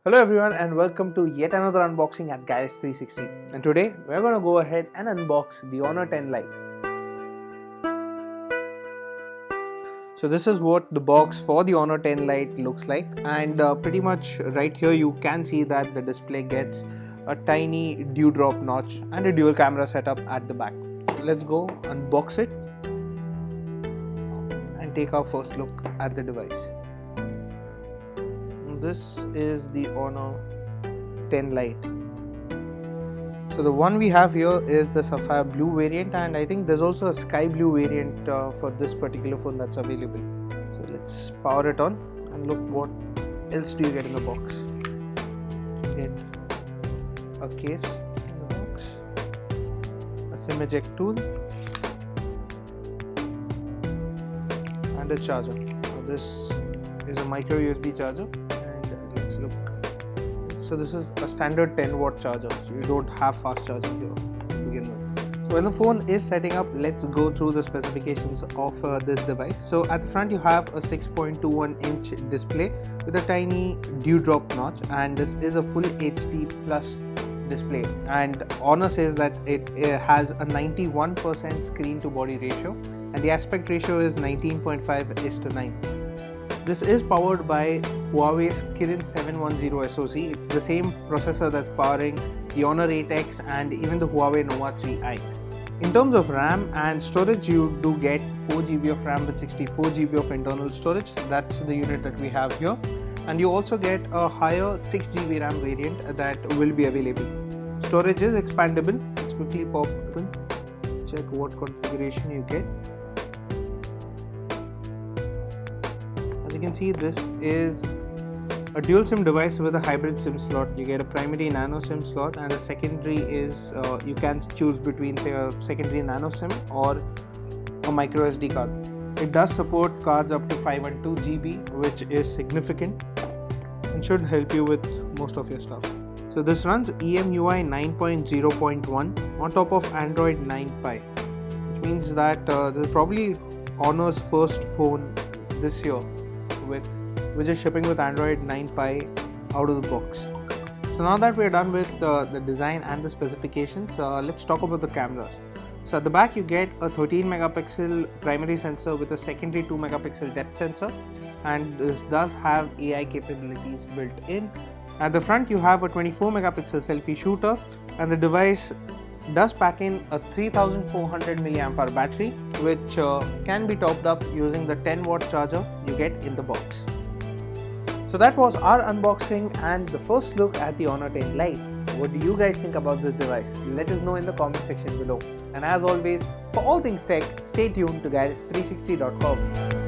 Hello everyone and welcome to yet another unboxing at Garage 360, and today we're going to go ahead and unbox the Honor 10 Lite. So this is what the box for the Honor 10 Lite looks like, and pretty much right here you can see that the display gets a tiny dewdrop notch and a dual camera setup at the back. Let's go unbox it and take our first look at the device. This is the Honor 10 Lite. So the one we have here is the sapphire blue variant, and I think there's also a sky blue variant for this particular phone that's available. So let's power it on and look what else do you get in the box. You get a case in the box, a SIM eject tool, and a charger. So this is a micro USB charger. So this is a standard 10 watt charger, so you don't have fast charging here to begin with. So when the phone is setting up, let's go through the specifications of this device. So at the front you have a 6.21 inch display with a tiny dewdrop notch, and this is a full HD plus display, and Honor says that it has a 91% screen to body ratio and the aspect ratio is 19.5:9. This is powered by Huawei's Kirin 710 SoC. It's the same processor that's powering the Honor 8X and even the Huawei Nova 3i. In terms of RAM and storage, you do get 4GB of RAM with 64GB of internal storage. That's the unit that we have here. And you also get a higher 6GB RAM variant that will be available. Storage is expandable. Let's quickly pop open, check what configuration you get. As you can see, this is a dual SIM device with a hybrid SIM slot. You get a primary nano SIM slot, and the secondary is you can choose between, say, a secondary nano SIM or a micro SD card. It does support cards up to 512GB, which is significant and should help you with most of your stuff. So this runs EMUI 9.0.1 on top of Android 9 Pie, which means that this is probably Honor's first phone this year which is shipping with Android 9 Pie out of the box. So now that we're done with the design and the specifications, let's talk about the cameras. So at the back you get a 13 megapixel primary sensor with a secondary 2 megapixel depth sensor, and this does have AI capabilities built in. At the front you have a 24 megapixel selfie shooter, and the device does pack in a 3400 mAh battery, which can be topped up using the 10 watt charger you get in the box. So that was our unboxing and the first look at the Honor 10 Lite. What do you guys think about this device? Let us know in the comment section below. And as always, for all things tech, stay tuned to Garage360.com.